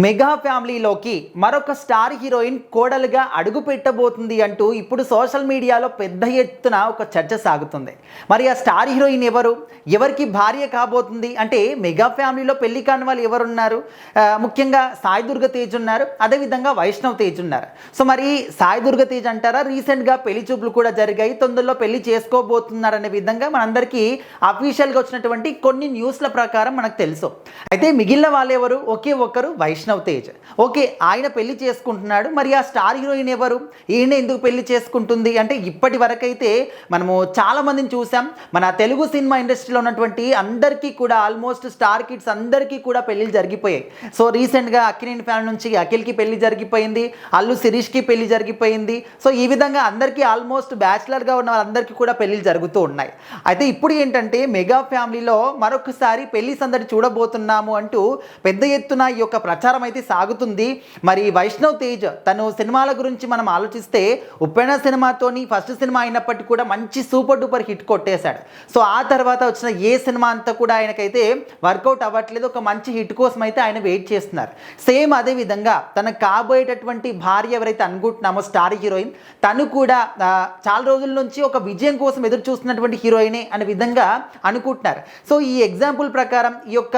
Mega ఫ్యామిలీలోకి మరొక star heroine కోడలుగా అడుగు పెట్టబోతుంది అంటూ ఇప్పుడు సోషల్ మీడియాలో పెద్ద ఎత్తున ఒక చర్చ సాగుతుంది. మరి ఆ స్టార్ హీరోయిన్ ఎవరు, ఎవరికి భార్య కాబోతుంది అంటే మెగా ఫ్యామిలీలో పెళ్లి కాని వాళ్ళు ఎవరున్నారు? ముఖ్యంగా సాయి దుర్గ తేజ్ ఉన్నారు, అదేవిధంగా వైష్ణవ్ తేజ్ ఉన్నారు. సో మరి సాయి దుర్గ తేజ్ అంటారా, రీసెంట్గా పెళ్లి చూపులు కూడా జరిగాయి, తొందరలో పెళ్లి చేసుకోబోతున్నారనే విధంగా మనందరికీ అఫీషియల్గా వచ్చినటువంటి కొన్ని న్యూస్ల ప్రకారం మనకు తెలుసు. అయితే మిగిలిన వాళ్ళు ఎవరు? ఒకే ఒక్కరు వైష్ణవ్ తేజ్. ఓకే, ఆయన పెళ్లి చేసుకుంటున్నాడు. మరి ఆ స్టార్ హీరోయిన్ ఎవరు, ఈయన ఎందుకు పెళ్లి చేసుకుంటుంది అంటే ఇప్పటి వరకైతే మనము చాలా మందిని చూసాం. మన తెలుగు సినిమా ఇండస్ట్రీలో ఉన్నటువంటి అందరికీ కూడా ఆల్మోస్ట్ స్టార్ కిడ్స్ అందరికీ కూడా పెళ్లిళ్ళు జరిగిపోయాయి. సో రీసెంట్గా అక్కినేని ఫ్యాన్ నుంచి అఖిల్కి పెళ్లి జరిగిపోయింది, అల్లు శిరీష్కి పెళ్లి జరిగిపోయింది. సో ఈ విధంగా అందరికీ ఆల్మోస్ట్ బ్యాచిలర్గా ఉన్న వాళ్ళందరికీ కూడా పెళ్లిళ్ళు జరుగుతూ ఉన్నాయి. అయితే ఇప్పుడు ఏంటంటే మెగా ఫ్యామిలీలో మరొకసారి పెళ్లి సందడి చూడబోతున్నాము అంటూ పెద్ద ఎత్తున ఈ యొక్క ప్రచారం అయితే సాగుతుంది. మరి వైష్ణవ్ తేజ్ తను సినిమాల గురించి మనం ఆలోచిస్తే ఉప్పెన సినిమాతోని ఫస్ట్ సినిమా అయినప్పటికీ కూడా మంచి సూపర్ డూపర్ హిట్ కొట్టేశాడు. సో ఆ తర్వాత వచ్చిన ఏ సినిమా అంతా కూడా ఆయనకైతే వర్కౌట్ అవ్వట్లేదు. ఒక మంచి హిట్ కోసం అయితే ఆయన వెయిట్ చేస్తున్నారు. సేమ్ అదే విధంగా తనకు కాబోయేటటువంటి భార్య ఎవరైతే అనుకుంటున్నామో స్టార్ హీరోయిన్, తను కూడా చాలా రోజుల నుంచి ఒక విజయం కోసం ఎదురు చూస్తున్నటువంటి హీరోయినే అనే విధంగా అనుకుంటున్నారు. సో ఈ ఎగ్జాంపుల్ ప్రకారం, ఈ యొక్క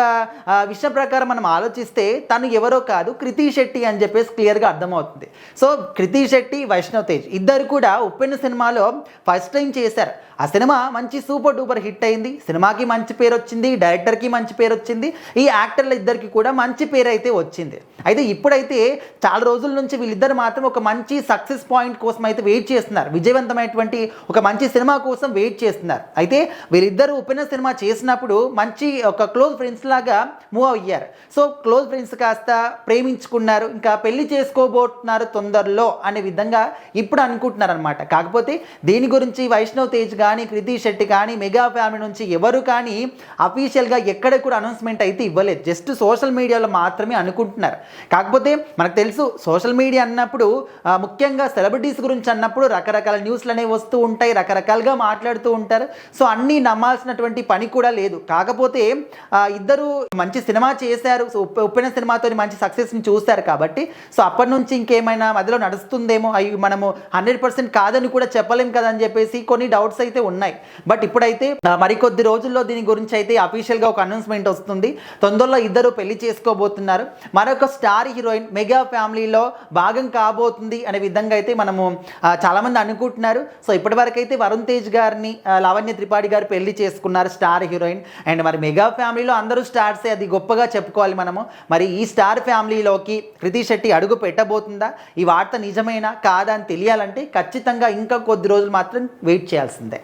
విషయం ప్రకారం మనం ఆలోచిస్తే తను ఎవరో కాదు, కృతి శెట్టి అని చెప్పేసి క్లియర్గా అర్థమవుతుంది. సో కృతి శెట్టి, వైష్ణవ్ తేజ్ ఇద్దరు కూడా ఉప్పెన సినిమాలో ఫస్ట్ టైం చేశారు. ఆ సినిమా మంచి సూపర్ డూపర్ హిట్ అయింది. సినిమాకి మంచి పేరు వచ్చింది, డైరెక్టర్కి మంచి పేరు వచ్చింది, ఈ యాక్టర్ల ఇద్దరికి కూడా మంచి పేరు అయితే వచ్చింది. అయితే ఇప్పుడైతే చాలా రోజుల నుంచి వీళ్ళిద్దరు మాత్రం ఒక మంచి సక్సెస్ పాయింట్ కోసం అయితే వెయిట్ చేస్తున్నారు. విజయవంతమైనటువంటి ఒక మంచి సినిమా కోసం వెయిట్ చేస్తున్నారు. అయితే వీళ్ళిద్దరూ ఉప్పెన సినిమా చేసినప్పుడు మంచి ఒక క్లోజ్ ఫ్రెండ్స్ లాగా మూవ్ అయ్యారు. సో క్లోజ్ ఫ్రెండ్స్ కాస్త ప్రేమించుకున్నారు, ఇంకా పెళ్లి చేసుకోబోతున్నారు తొందరలో అనే విధంగా ఇప్పుడు అనుకుంటున్నారు అనమాట. కాకపోతే దీని గురించి వైష్ణవ్ తేజ్ కానీ, కృతి శెట్టి కానీ, మెగా ఫ్యామిలీ నుంచి ఎవరు కానీ అఫీషియల్గా ఎక్కడ కూడా అనౌన్స్మెంట్ అయితే ఇవ్వలేదు. జస్ట్ సోషల్ మీడియాలో మాత్రమే అనుకుంటున్నారు. కాకపోతే మనకు తెలుసు సోషల్ మీడియా అన్నప్పుడు ముఖ్యంగా సెలబ్రిటీస్ గురించి అన్నప్పుడు రకరకాల న్యూస్లు అనేవి వస్తూ ఉంటాయి, రకరకాలుగా మాట్లాడుతూ ఉంటారు. సో అన్నీ నమ్మాల్సినటువంటి పని కూడా లేదు. కాకపోతే ఇద్దరు మంచి సినిమా చేశారు, ఉప్పెన సినిమాతో మంచి సక్సెస్ని చూస్తారు కాబట్టి సో అప్పటి నుంచి ఇంకేమైనా మధ్యలో నడుస్తుందేమో, అవి మనము 100% కాదని కూడా చెప్పలేం కదా అని చెప్పేసి కొన్ని డౌట్స్ అయితే ఉన్నాయి. బట్ ఇప్పుడైతే మరికొద్ది రోజుల్లో దీని గురించి అయితే అఫీషియల్గా ఒక అనౌన్స్మెంట్ వస్తుంది. తొందరలో ఇద్దరు పెళ్లి చేసుకోబోతున్నారు. మరొక స్టార్ హీరోయిన్ మెగా ఫ్యామిలీలో భాగం కాబోతుంది అనే విధంగా అయితే మనము చాలామంది అనుకుంటున్నారు. సో ఇప్పటి వరకు అయితే వరుణ్ తేజ్ గారిని లావణ్య త్రిపాఠి గారు పెళ్లి చేసుకున్నారు, స్టార్ హీరోయిన్. అండ్ మరి మెగా ఫ్యామిలీలో అందరూ స్టార్సే, అది గొప్పగా చెప్పుకోవాలి మనము. మరి ఈ స్టార్ ఫ్యామిలీలోకి కృతి శెట్టి అడుగు పెట్టబోతుందా? ఈ వార్త నిజమేనా కాదా అని తెలియాలంటే ఖచ్చితంగా ఇంకా కొద్ది రోజులు మాత్రం వెయిట్ చేయాల్సిందే.